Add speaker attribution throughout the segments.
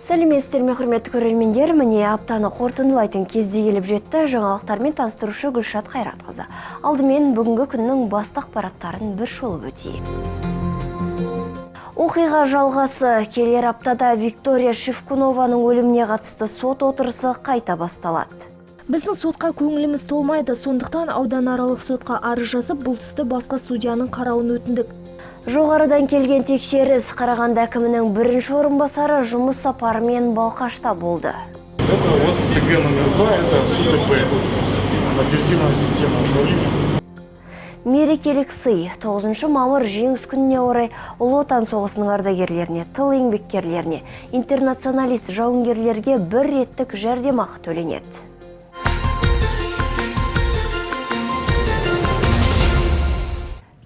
Speaker 1: Сәлеметсіздер ме, құрметті көрермендер, міне аптаны қорытындылайтын кезде келіп жетті. Жаңалықтармен таныстырушы Гүлшат Қайратқызы. Алдымен бүгінгі күннің басты ақпараттарын бір шолып өтейік. Оқиға жалғасы. Келер аптада Виктория Шевкунованың өліміне қатысты сот отырысы қайта басталады.
Speaker 2: Біздің сотқа көңіліміз толмайды, сондықтан ауданаралық сотқа арыз жазып, бұл түсті басқа судьяның қарауын өтіндік.
Speaker 1: Жоғарыдан келген тексеріс. Қарағанды әкімінің бірінші орынбасары жұмыс сапарымен Балқашта болды.
Speaker 3: Это вот ТГ номер 2, это СУТП, автоматизированная система управления.
Speaker 1: Мерекелік сый. 9 мамыр жеңіс күніне орай Ұлы Отан соғысының ардагерлеріне, тыл еңбеккерлеріне, интернационалист жауынгерлерге бір реттік жәрдемақы төленеді.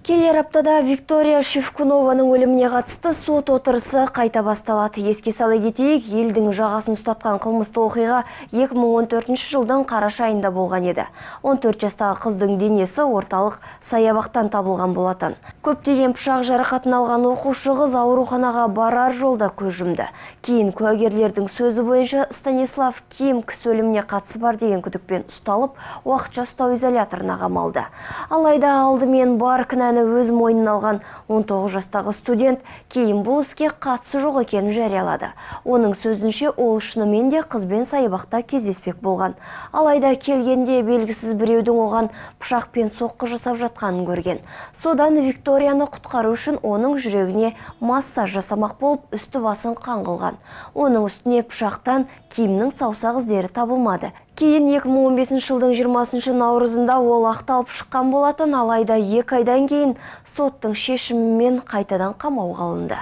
Speaker 1: Келер аптада Виктория Шевкунованың өліміне қатысты сот отырысы қайта басталады. Еске сала кетейік, елдің жағасын ұстатқан қылмысты оқиға 2014 жылдың қараша айында болған еді. 14 жастағы қыздың денесі орталық саябақтан табылған болатын. Көптеген пышақ жарақатын алған оқушы қыз ауруханаға барар жолда көз жұмды. Кейін куәгерлердің сөзі бойынша Станислав Ким кісі өліміне қатысы бар деген күдікпен ұсталып, уақытша ұстау изоляторына қамалды. Алайда алдымен бар кінәні өз мойнына алған 19 жастағы студент кейін бұл іске қатысы жоқ екенін жариялады. Оның сөзінше, ол шынымен де қызбен саябақта кездеспек болған. Алайда келгенде белгісіз біреудің оған пышақпен соққы жасап жатқанын көрген. Содан Викторияны құтқару үшін оның жүрегіне массаж жасамақ болып, үсті басын қан қылған. Оның үстіне пышақтан Кимнің саусақ іздері табылмады. Кейін 2015 жылдың 20 наурызында ол ақталып шыққан болатын, алайда 2 айдан кейін соттың шешімімен қайтадан қамауға алынды.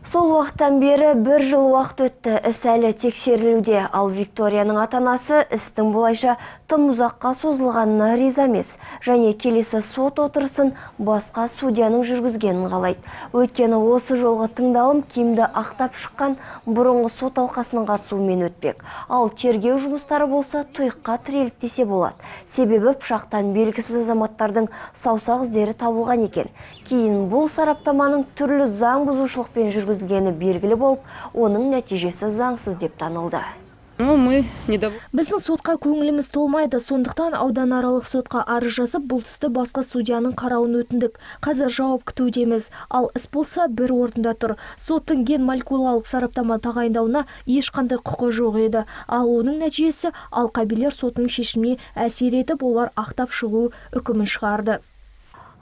Speaker 1: Сол уақыттан бері 1 жыл уақыт өтті, іс әлі тексерілуде. Ал Викторияның ата-анасы істің бұлайша тым ұзаққа созылғанына риза емес, және келесі сот отырысын басқа судьяның жүргізгенін қалайды. Өйткені осы жолғы тыңдалым Кимді ақтап шыққан бұрынғы сот алқасының қатысуымен өтпек. Ал тергеу жұмыстары болса тұйыққа тірелді десе болады. Себебі пышақтан белгісіз азаматтардың саусақ іздері табылған екен. Кейін бұл сараптаманың түрлі заң бұзушылықпен жүргізілгені белгілі болып, оның нәтижесі заңсыз деп танылды.
Speaker 2: Біздің сотқа көңіліміз толмайды, сондықтан ауданаралық сотқа арыз жазып, бұл түсті басқа судьяның қарауын өтіндік. Қазір жауап күтудеміз. Ал іс болса бір орында тұр. Соттың ген-молекулалық сараптама тағайындауына ешқандай құқы жоқ еді. Ал оның нәтижесі алқабилер сотының шешіміне әсер етіп, олар ақтап шығу үкімін шығарды.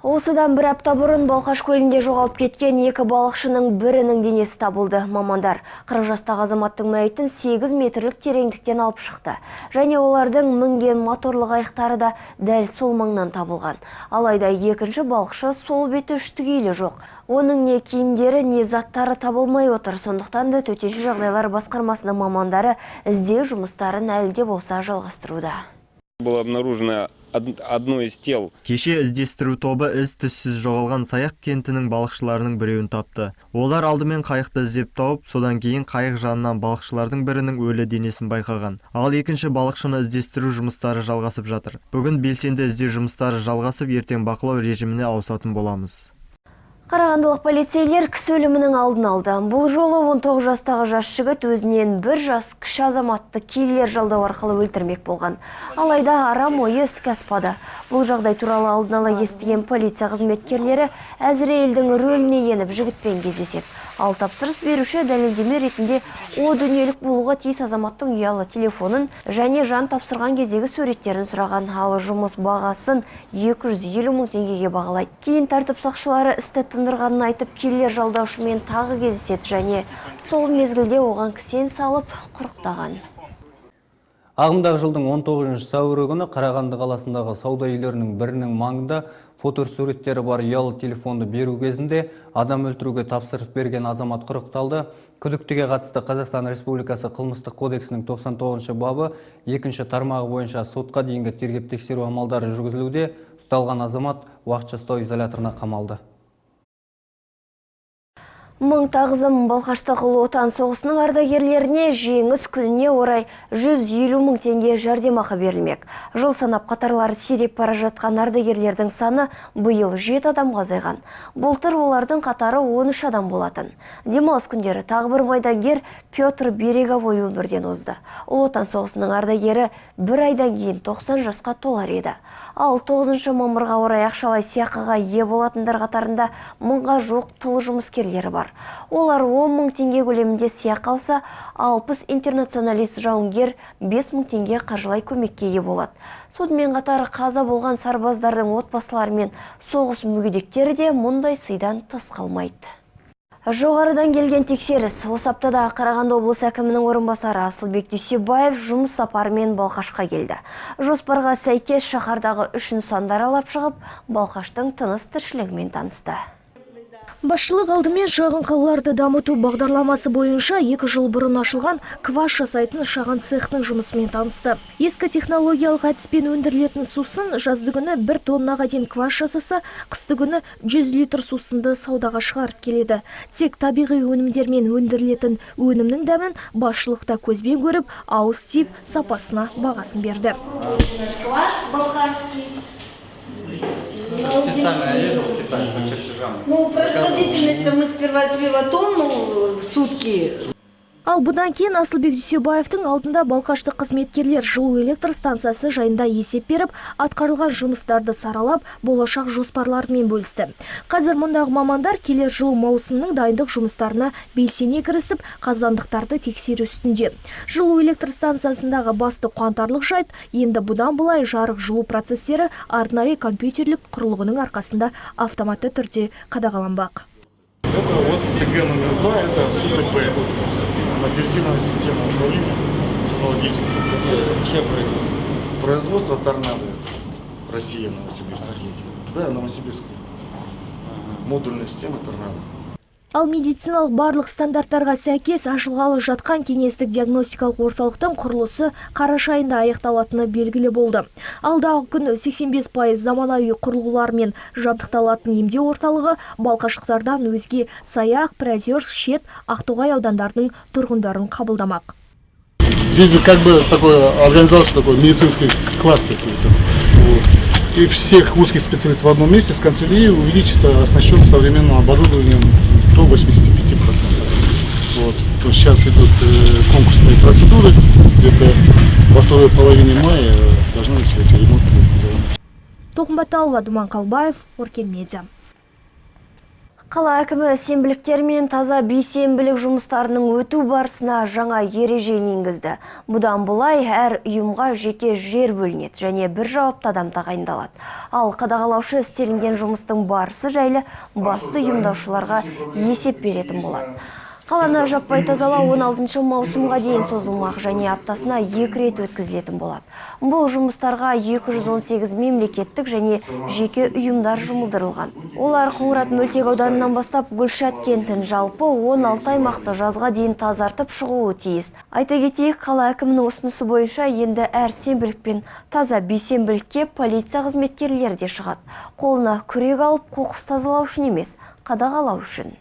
Speaker 1: Осыдан бір апта бұрын Балқаш көлінде жоғалып кеткен 2 балықшының бірінің денесі табылды. Мамандар 40 жастағы азаматтың мәйітін 8 метрлік тереңдіктен алып шықты. Және олардың мінген моторлы қайықтары да дәл сол маңнан табылған. Алайда екінші балықшы сол беті үштігейлі жоқ. Оның не киімдері, не заттары табылмай отыр. Сондықтан да төтенше жағдайлар басқармасының мамандары іздеу жұмыстарын әлі де болса жалғастыруда.
Speaker 4: Было обнаружено одно из тел.
Speaker 5: Кеше іздестіру тобы із-түссіз жоғалған Саяқ кентінің балықшыларының біреуін тапты. Олар алдымен қайықты іздеп тауып, содан кейін қайық жанынан балықшылардың бірінің өлі денесін байқаған. Ал екінші балықшыны іздестіру жұмыстары жалғасып жатыр. Бүгін белсенді іздеу жұмыстары жалғасып, ертең бақылау режиміне ауысатын боламыз.
Speaker 1: Қарағандылық полицейлер кісі өлімінің алдын алды. Бұл жолы 19 жастағы жас жігіт өзінен бір жас кіші азаматты киллер жалдау арқылы өлтірмек болған. Алайда арам ойы іске аспады. Бұл жағдай туралы алдын ала естіген полиция қызметкерлері Әзірейілдің рөліне еніп жігітпен кездеседі. Ал тапсырыс беруші дәлелдеме ретінде о дүниелік болуға тиіс азаматтың ұялы телефонын және жан тапсырған кездегі суреттерін сұраған. Ал жұмыс бағасын 250 мың теңгеге бағалайды. Кейін тәртіп сақшылары істі тындырғанын айтып, киллер жалдаушымен тағы кездеседі және сол мезгілде оған кісен салып құрықтаған.
Speaker 6: Ағымдағы жылдың 19 сәуірі күні Қарағанды қаласындағы сауда үйлерінің бірінің маңында фотосуреттері бар ұялы телефонды беру кезінде адам өлтіруге тапсырыс берген азамат құрықталды. Күдіктіге қатысты Қазақстан Республикасы қылмыстық кодексінің 99 бабы 2 тармағы бойынша сотқа дейінгі тергеп тексеру амалдары жүргізілуде. Ұсталған азамат уақытша ұстау изоляторына қамалды.
Speaker 1: Мың тағзым Балқаштық Ұлы Отан соғысының ардагерлеріне жеңіс күніне орай 150 мың теңге жәрдемақы берілмек. Жыл санап қатарлары сиреп бара жатқан ардагерлердің саны биыл 7 адамға азайған. Былтыр олардың қатары 13 адам болатын. Демалыс күндері тағы бір майдангер Петр Береговой өмірден озды. Ұлы Отан соғысының ардагері бір айдан кейін 90 жасқа толар еді. Ал 9 мамырға орай ақшалай сыйақыға ие болатындар қатарында мыңға жоқ тыл жұмыскерлері бар. Олар 10 мың теңге көлемінде сыйақы алса, 60 интернационалист жауынгер 5 мың теңге қаржылай көмекке ие болады. Сонымен қатар қаза болған сарбаздардың отбасылары мен соғыс мүгедектері де мұндай сыйдан тыс қалмайды. Жоғарыдан келген тексеріс. Осы аптада Қарағанды облысы әкімінің орынбасары Асылбек Дүйсебаев жұмыс сапарымен Балқашқа келді. Жоспарға сәйкес шаһардағы 3 нысанды аралап шығып, Балқаштың тыныс тіршілігімен танысты.
Speaker 2: Басшылық алдымен шағын қалаларды дамыту бағдарламасы бойынша 2 жыл бұрын ашылған кваш жасайтын шағын цехтың жұмысымен танысты. Ескі технологиялық әдіспен өндірілетін сусын жаздыгүні 1 тоннаға дейін кваш жасаса, қыстыгүні 100 литр сусынды саудаға шығарып келеді. Тек табиғи өнімдермен өндірілетін өнімнің дәмін басшылықта көзбен көріп, ауыз тиіп сапасына бағасын берді.
Speaker 6: Специально я ездил в Китай по чертежам.
Speaker 7: Ну, производительность мы сперва тонну в сутки.
Speaker 2: Ал бұдан кейін Асылбек Дүйсебаевтың алдында Балқашты қызметкерлер жылу электр станциясы жайында есеп беріп, атқарылған жұмыстарды саралап, болашақ жоспарларымен бөлісті. Қазір мұндағы мамандар келер жылу маусымның дайындық жұмыстарына белсене кірісіп, қазандықтарды тексеру үстінде. Жылу электр станциясындағы басты қуантарлық жайт, енді бұдан былай жарық жылу процестері арнайы компьютерлік құрылғының арқасында автоматты түрде қадағаланбақ.
Speaker 3: Это вот ТГ номер 2, это СУТП, автоматизированная система управления технологическими процессами.
Speaker 6: Чье производство?
Speaker 3: Производство Торнадо, Россия, Новосибирск. Да, Новосибирск. Модульная система Торнадо.
Speaker 2: Ал медициналық барлық стандарттарға сәйкес ашылғалы жатқан кеңестік диагностикалық орталықтың құрылысы қараша айында аяқталатыны белгілі болды. Алдағы күні 85% заманауи құрылғылармен жабдықталатын емдеу орталығы балқаштықтардан өзге Саяқ, Приозерск, Шет, Ақтоғай аудандарының тұрғындарын қабылдамақ.
Speaker 8: Здесь как бы такой организация, такой медицинский кластер. И всех узких специалистов в одном месте сконтролировали и увеличится оснащенность современным оборудованием до 85%. Вот. То есть сейчас идут конкурсные процедуры, где-то во второй половине мая должны быть все эти ремонты сделаны.
Speaker 2: Толқынбаталова, Думан Қалбаев, Оркен Медиа.
Speaker 1: Қала әкімі сенбіліктер мен таза бейсенбілік жұмыстарының өту барысына жаңа ереже енгізді. Бұдан бұлай әр ұйымға жеке жер бөлінеді және бір жауапты адам тағайындалады. Ал қадағалаушы істелінген жұмыстың барысы жайлы басты ұйымдаушыларға есеп беретін болады. Қаланы жаппай тазалау 16 маусымға дейін созылмақ және аптасына 2 рет өткізілетін болады. Бұл жұмыстарға 218 мемлекеттік және жеке ұйымдар жұмылдырылған. Олар Қоңырат мөлтек ауданынан бастап Гүлшат кентін жалпы 16 аймақты жазға дейін тазартып шығуы тиіс. Айта кетейік, қала әкімінің ұсынысы бойынша енді әр сенбілік пен таза бейсенбілікке полиция қызметкерлері де шығады. Қолына күрек алып қоқыс тазалау үшін емес, қадағалау үшін.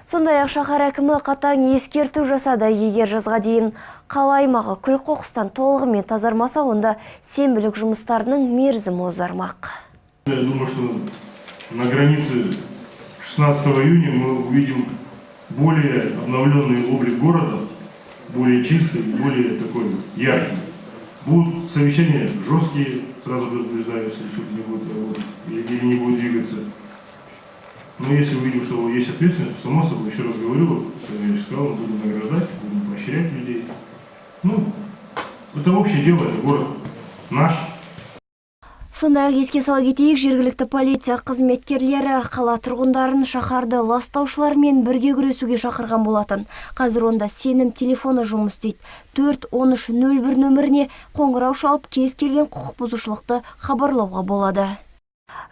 Speaker 1: Сондай-ақ шаһар әкімі қатаң ескерту жасады. Егер жазға дейін қала аймағы күл қоқыстан толығымен тазармаса, онда сенбілік жұмыстарының мерзімі ұзармақ.
Speaker 9: Я думаю, что на границе 16 июня мы увидим более обновленный облик города, более чистый, более такой яркий. Будут совещания жесткие, сразу предупреждаю, если что-то не будет работать или не будет двигаться. Но если увидим, что есть ответственность, само собой, еще раз говорю, я сказал, мы будем награждать, будем поощрять людей. Ну, это общее дело, это город наш.
Speaker 1: Сондай-ақ еске сала кетейік, жергілікті полиция қызметкерлері қала тұрғындарын шаһарды ластаушылармен бірге күресуге шақырған болатын. Қазір онда сенім телефоны жұмыс істейді. 41301 нөміріне қоңырау шалып, кез келген құқық бұзушылықты хабарлауға болады.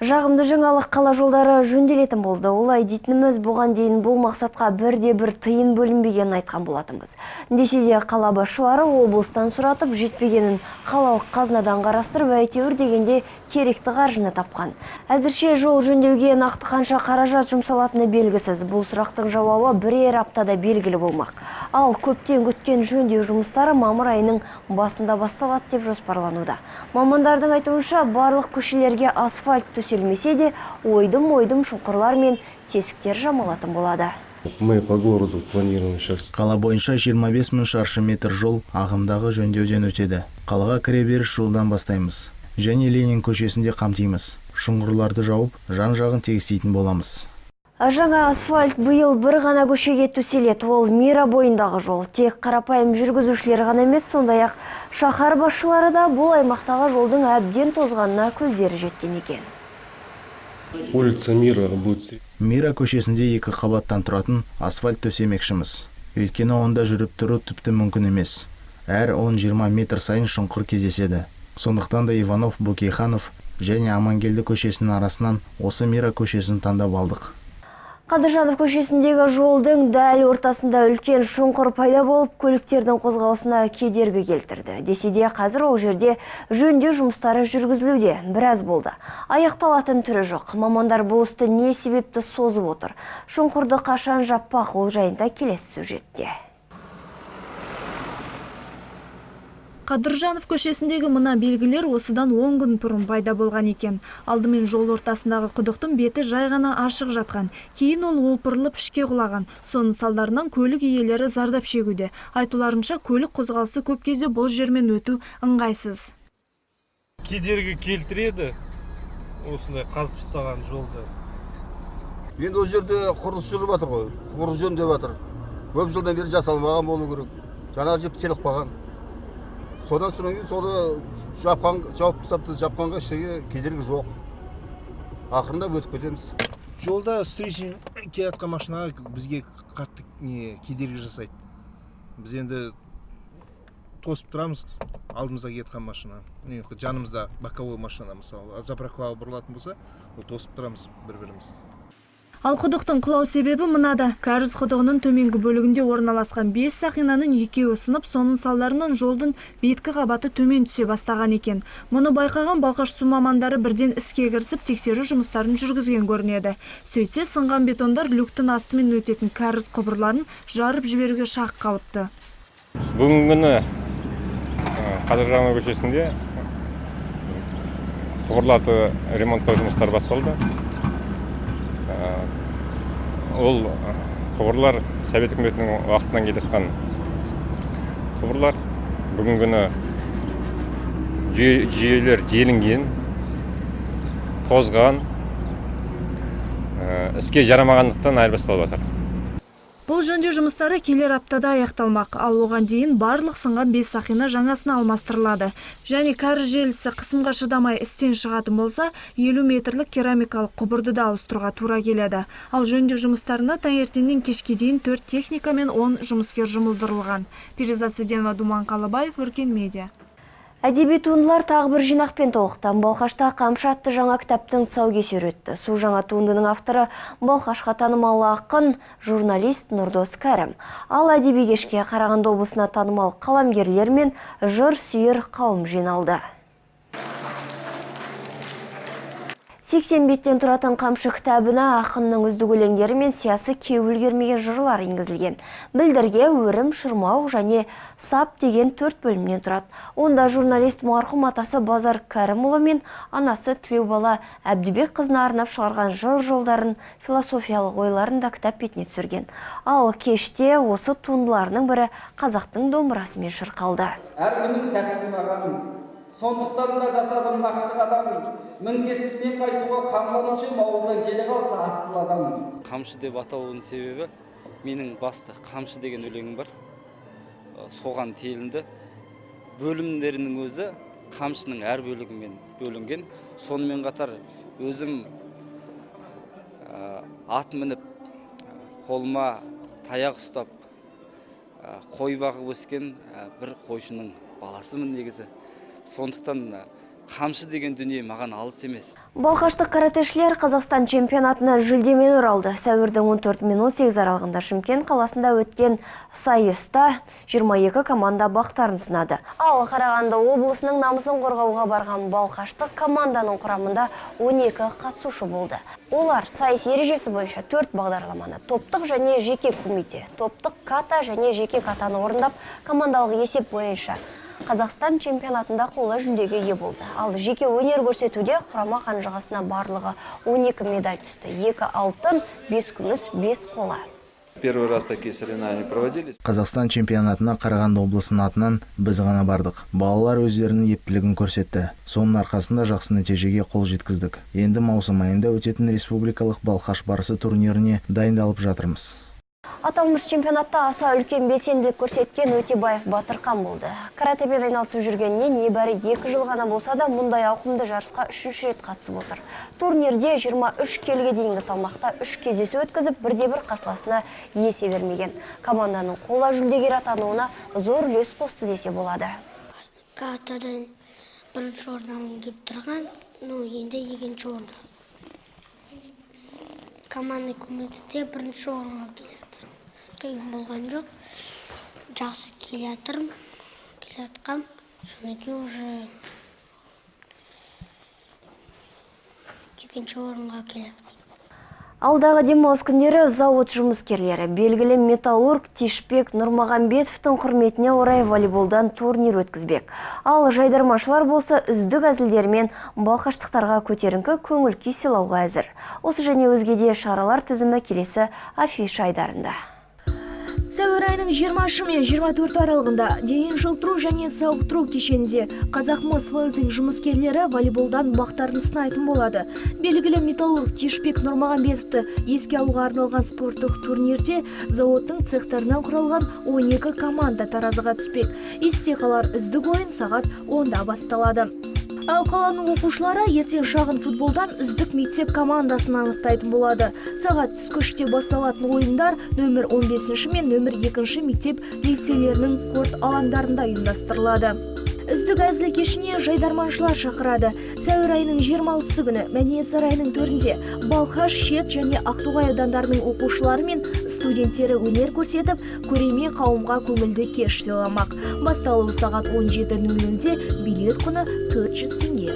Speaker 1: Жағымды жаңалық қала жолдары жөнделетін болды. Олай дейтініміз бұған дейін бұл мақсатқа бірде-бір тыйын бөлінбегенін айтқан болатынбыз. Десе де қала басшылары облыстан сұратып жетпегенін қалалық қазынадан қарастырып әйтеуір дегенде керекті қаржыны тапқан. Әзірше жол жөндеуге нақты қанша қаражат жұмсалатыны белгісіз. Бұл сұрақтың жауабы бірер аптада белгілі болмақ. Ал көптен күткен жөндеу жұмыстары мамыр айының басында басталады деп жоспарлануда. Мамандардың айтуынша барлық көшелерге асфальт төселмесе де ойдым шұңқырлар мен тесіктер жамалатын болады.
Speaker 10: Мы по городу планируем сейчас.
Speaker 11: Қала бойынша 25 000 шаршы метр жол ағымдағы жөндеуден өтеді. Қалаға кіреберіс жолдан бастаймыз. Және Ленин көшесінде қамтимыз. Шұңғырларды жауып, жан-жағын тегістейтін боламыз.
Speaker 1: Жаңа асфальт биыл бір ғана көшеге төселеді. Ол Мира бойындағы жол. Тек қарапайым жүргізушілер ғана емес, сондай-ақ шаһар басшылары да бұл аймақтағы жолдың әбден тозғанына көздері жеткен екен.
Speaker 10: Улица Мира будет.
Speaker 11: Мира көшесінде 2 қабаттан тұратын асфальт төсемекшіміз. Өйткені онда жүріп тұру тіпті мүмкін емес. Әр 10-20 метр сайын шұңқыр кездеседі. Сондықтан да Иванов, Бөкейханов және Амангелді көшесінің арасынан осы Мира көшесін таңдап алдық.
Speaker 1: Қадыржанов көшесіндегі жолдың дәл ортасында үлкен шұңқыр пайда болып, көліктердің қозғалысына кедергі келтірді. Десе де қазір ол жерде жөндеу жұмыстары жүргізілуде, біраз болды. Аяқталатын түрі жоқ. Мамандар бұл істі не себепті созып отыр? Шұңқырды қашан жаппақ, ол жайында келесі сюжетте.
Speaker 2: Қадыржанов көшесіндегі мына белгілер осыдан 10 күн бұрын пайда болған екен. Алдымен жол ортасындағы құдықтың беті жай ғана ашық жатқан. Кейін ол опырылып ішке құлаған. Соның салдарынан көлік иелері зардап шегуде. Айтуларынша көлік қозғалысы көп кезде бұл жермен өту ыңғайсыз.
Speaker 12: Кедергі келтіреді осындай қазып тастаған жолды.
Speaker 13: Енді ол жерде құрылыс жүріп жатыр ғой. Құрылыс жөндеп жатыр. Көп жылдан бері жасалмаған болу керек. Жаңағы жеп теліп қалған. Содан соң жауып тастапты, жапқанға ештеңе кедергі жоқ. Ақырында өтіп кетеміз.
Speaker 12: Жолда встречный келатқан машина бізге қатты кедергі жасайды. Біз енді тосып тұрамыз, алдымызда кеткен машина. Жанымызда боковой машина, мысалы, заправкаға бұрылатын болса, тосып тұрамыз бір-біріміз.
Speaker 2: Ал құдықтың құлау себебі мынада. Кәріз құдығының төменгі бөлігінде орналасқан 5 сақинаның екеуі сынып, соның салдарынан жолдың беткі қабаты төмен түсе бастаған екен. Мұны байқаған Балқаш су мамандары бірден іске кірісіп, тексеру жұмыстарын жүргізген көрінеді. Сөйтсе, сынған бетондар люктың астымен өтетін кәріз құбырларын жарып жіберуге шақ қалыпты.
Speaker 4: Бүгінгі күні Қадыржанов көшесінде құбырларды ремонттау жұмыстары басталды. Ол құбырлар Совет үкіметінің уақытынан келеткен құбырлар. Бүгінгі күні жүйелер желінген, тозған, іске жарамағандықтан айырбасталып жатыр.
Speaker 2: Бұл жөндеу жұмыстары келер аптада аяқталмақ. Ал оған дейін барлық сынған 5 сақина жаңасына алмастырылады. Және кәріз желісі қысымға шыдамай істен шығатын болса, 50 метрлік керамикалық құбырды да ауыстыруға тура келеді. Ал жөндеу жұмыстарына таңертеңнен кешке дейін 4 техника мен 10 жұмыскер жұмылдырылған. Перизат Сиденова, Думан Қалыбаев, Өркен Медиа.
Speaker 1: Әдеби туындылар тағы бір жинақпен толықтан. Балқашта Қамшы атты жаңа кітаптың тұсаукесері өтті. Су жаңа туындының авторы Балқашқа танымал ақын, журналист Нұрдос Кәрім. Ал әдеби кешке Қарағанды облысына танымал қаламгерлер мен жыр сүйер қауым жиналды. 80 беттен тұратын Қамшы кітабына ақынның үздік өлеңдері мен сиясы кеу үлгермеген жырлар енгізілген. Білдірге, өрім, шырмау және сап деген 4 бөлімнен тұрады. Онда журналист марқұм атасы Базар Кәрімұлы мен анасы Тілеубала Әбдібек қызына арнап шығарған жыр жолдарын, философиялық ойларын да кітап бетіне түсірген. Ал кеште осы туындыларының бірі қазақтың домбырасымен шырқалды.
Speaker 14: Әркімнің сәтін мағаным, сондықтан да жасадым нақты адамым. Мінгесімнен қайтуға қамланушы ауылдан келе қалса аттыл адамым.
Speaker 15: Қамшы деп аталуының себебі, менің басты қамшы деген өлеңім бар. Соған телінді. Бөлімдерінің өзі қамшының әр бөлігімен бөлінген. Сонымен қатар өзім ат мініп, қолыма таяқ ұстап, қой бағып өскен бір қойшының баласымын негізі. Сондықтан қамшы деген дүние маған алыс емес.
Speaker 1: Балқаштық каратэшілер Қазақстан чемпионатына жүлдемен оралды. Сәуірдің 14 мен 18 аралығында Шымкент қаласында өткен сайыста 22 команда бақтарын сынады. Ал Қарағанды облысының намысын қорғауға барған Балқаштық команданың құрамында 12 қатысушы болды. Олар сайыс ережесі бойынша 4 бағдарламаны, топтық және жеке кумите, топтық ката және жеке катаны орындап, командалық есеп бойынша Қазақстан чемпионатында қола жүлдеге ие болды. Ал жеке өнер көрсетуде құрама қанжығасына барлығы 12 медаль түсті. 2 алтын, 5 күміс, 5 қола.
Speaker 16: Первый раз такие соревнования проводились.
Speaker 11: Қазақстан чемпионатына Қарағанды облысының атынан біз ғана бардық. Балалар өздерінің ептілігін көрсетті. Соның арқасында жақсы нәтижеге қол жеткіздік. Енді маусым айында өтетін республикалық Балқаш барысы турниріне дайындалып жатырмыз.
Speaker 1: Аталмыш чемпионатта аса үлкен белсенділік көрсеткен Өтебаев Батырқан болды. Каратэмен айналысып жүргеніне небәрі 2 жыл ғана болса да, мұндай ауқымды жарысқа 3-ші рет қатысып отыр. Турнирде 23 келіге дейінгі салмақта 3 кездесу өткізіп, бірде-бір қарсыласына есе бермеген. Команданың қола жүлдегер атануына зор үлес қосты десе болады.
Speaker 17: Катадан бірінші орнын келіп тұрған, енді екінші орны. Команда көмекте бірінші орынға келеді. Қиын болған жоқ, жақсы келатқам, содан кейін уже екінші орынға келеді.
Speaker 1: Алдағы демалыс күндері зауыт жұмыскерлері белгілі металлург Тишпек Нұрмағамбетовтың құрметіне орай волейболдан турнир өткізбек. Ал жайдармашылар болса үздік әзілдермен балқаштықтарға көтеріңкі көңіл күй сыйлауға әзір. Осы және өзге де шаралар тізімі келесі афиша айдарында.
Speaker 2: Сәуір айының 20 мен 24 аралығында дейін жылтыру және сауықтыру кешенінде Қазақмыс волейболдың жұмыскерлері волейболдан бақтарын сынайтын болады. Белгілі металлург Тишпек Нұрмағамбетовті еске алуға арналған спорттық турнирде зауыттың цехтарынан құралған 12 команда таразыға түспек. Истекалар үздік ойын сағат 10-да басталады. Ал қаланың оқушылары ертең шағын футболдан үздік мектеп командасын анықтайтын болады. Сағат түскі 3-те басталатын ойындар нөмір 15 мен нөмір 2 мектеп лицейлерінің корт алаңдарында ұйымдастырылады. Үздік әзіл кешіне жайдарманшылар шақырады. Сәуір айының 26 күні Мәдениет сарайының төрінде Балқаш, Шет және Ақтоғай аудандарының оқушылары мен студенттері өнер көрсетіп, көрермен қауымға көңілді кеш сыйламақ. Басталуы сағат 17:00-де, билет құны 400 теңге.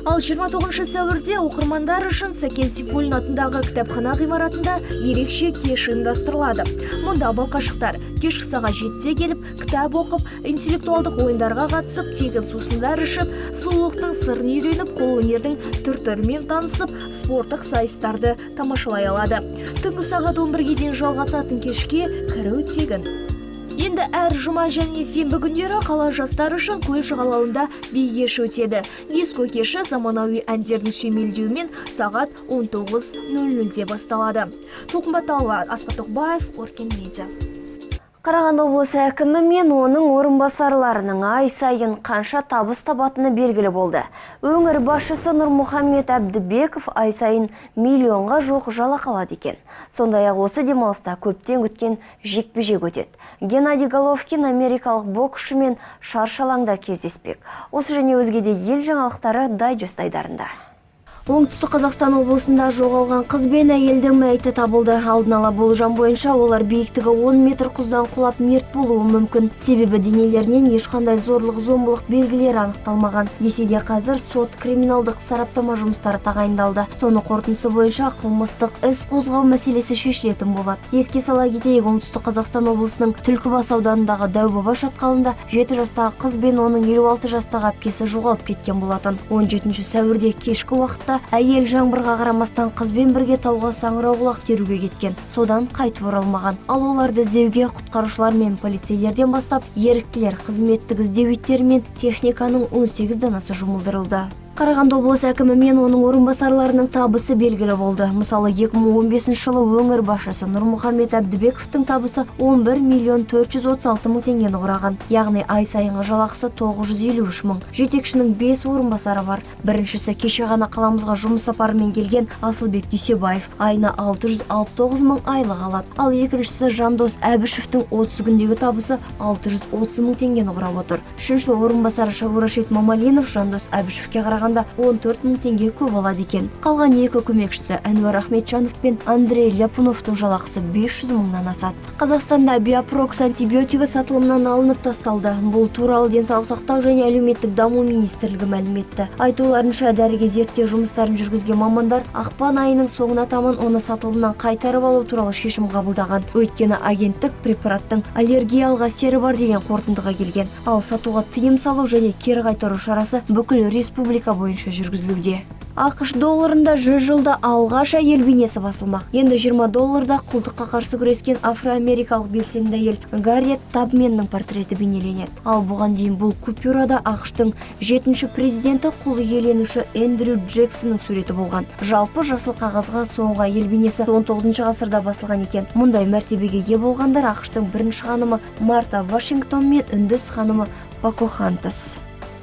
Speaker 2: Ал 29 сәуірде оқырмандар үшін Сәкен Сейфуллин атындағы кітапхана ғимаратында ерекше кеш ұйымдастырылады. Мұнда балқашықтар кешкі сағат 7-де келіп, кітап оқып, интеллектуалдық ойындарға қатысып, тегін сусындар ішіп, сұлулықтың сырын үйреніп, қолөнердің түр-түрімен танысып, спорттық сайыстарды тамашалай алады. Түнгі сағат 11-ге дейін жалғасатын кешке кіру тегін. Енді әр жұма және сенбі күндері қала жастары үшін көл жағалауында би кеші өтеді. Диско кеші заманауи әндердің сүйемелдеуімен сағат 19:00-де басталады. Тоқымбаталова, Асқар Тоқбаев, Оркен Медиа.
Speaker 1: Қарағанды облысы әкімі мен оның орынбасарларының ай сайын қанша табыс табатыны белгілі болды. Өңір басшысы Нұрмұхаммед Әбдібеков ай сайын миллионға жоқ жалақы алады екен. Сондай-ақ осы демалыста көптен күткен жекпе-жек өтеді. Геннадий Головкин америкалық боксшымен шаршалаңда кездеспек. Осы және өзге де ел жаңалықтары дайджест айдарында. Оңтүстік Қазақстан облысында жоғалған қыз бен әйелдің мәйіті табылды. Алдын ала болжам бойынша олар биіктігі 10 метр құздан құлап мерт болуы мүмкін. Себебі денелерінен ешқандай зорлық-зомбылық белгілері анықталмаған. Десе де қазір сот криминалдық сараптама жұмыстары тағайындалды. Соның қорытындысы бойынша қылмыстық іс қозғау мәселесі шешілетін болады. Еске сала кетейік, Оңтүстік Қазақстан облысының Түлкібас ауданындағы Дәубаба шатқалында 7 жастағы қыз бен оның 56 жастағы әпкесі жоғалып кеткен болатын. 17 сәуірде кешкі уақытта әйел жаңбырға қарамастан қызбен бірге тауға саңырауқұлақ теруге кеткен. Содан қайтып оралмаған. Ал оларды іздеуге құтқарушылар мен полицейлерден бастап еріктілер, қызметтік іздеу иттері мен техниканың 18 данасы жұмылдырылды. Қарағанды облысы әкімі мен оның орынбасарларының табысы белгілі болды. Мысалы, 2015 жылы өңір басшысы Нұрмұхамед Әбдібековтің табысы 11 миллион 436 мың теңгені құраған. Яғни ай сайынғы жалақысы 953 мың. Жетекшінің 5 орынбасары бар. Біріншісі кеше ғана қаламызға жұмыс сапарымен келген Асылбек Дүйсебаев, айына 669 мың айлық алады. Ал екіншісі Жандос Әбішевтің 30 күндегі табысы 630 мың теңгені құрап отыр. Үшінші орынбасары Шагурашид Мамалинов Жандос Әбішевке қарағанда 14 мың теңге көп алады екен. Қалған екі көмекшісі Әнуар Ахметжанов пен Андрей Ляпуновтың жалақысы 500 мыңнан асады. Қазақстанда Биопрокс антибиотигі сатылымнан алынып тасталды. Бұл туралы денсаулық сақтау және әлеуметтік даму министрлігі мәлім етті. Айтуларынша, дәріге зерттеу жұмыстарын жүргізген мамандар ақпан айының соңына таман оны сатылымнан қайтарып алу туралы шешім қабылдаған. Өйткені агенттік препараттың аллергиялық әсері бар деген қорытындыға келген. Ал сатуға тыйым салу және кері қайтару шарасы бүкіл республика бойынша жүргізілуде. ақш долларында 100 жылда алғаш әйел бейнесі басылмақ. Енді 20 долларда құлдыққа қарсы күрескен афроамерикалық белсенді әйел Гарриет Табменнің портреті бейнеленеді. Ал бұған дейін бұл купюрада ақштың 7-ші президенті құл иеленуші Эндрю Джексонның суреті болған. Жалпы жасыл қағазға соңғы әйел бейнесі 19 ғасырда басылған екен. Мұндай мәртебеге ие болғандар ақштың бірінші ханымы Марта Вашингтон мен үндіс ханымы Покохонтас.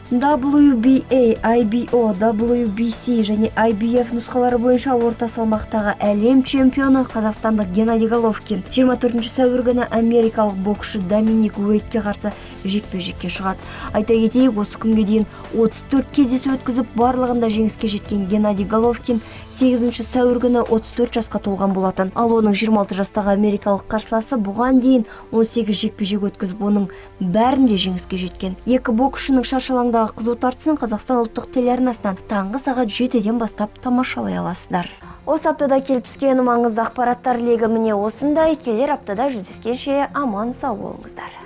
Speaker 1: WBA, IBO, WBC және IBF нұсқалары бойынша орта салмақтағы әлем чемпионы қазақстандық Геннадий Головкин 24 сәуір күні америкалық боксшы Доминик Уэйдке қарсы жекпе-жекке шығады. Айта кетейік, осы күнге дейін 34 кездесу өткізіп, барлығында жеңіске жеткен Геннадий Головкин 8 сәуір күні 34 жасқа толған болатын. Ал оның 26 жастағы америкалық қарсыласы бұған дейін 18 жекпе-жек өткізіп, оның бәрінде жеңіске жеткен. Екі боксшының шаршалаңдағы қызу тартысын Қазақстан ұлттық телеарнасынан таңғы сағат 7-ден бастап тамашалай аласыздар. Осы аптада келіп түскен маңызды ақпараттар легі міне осындай. Келер аптада жүздескенше аман сау болыңыздар.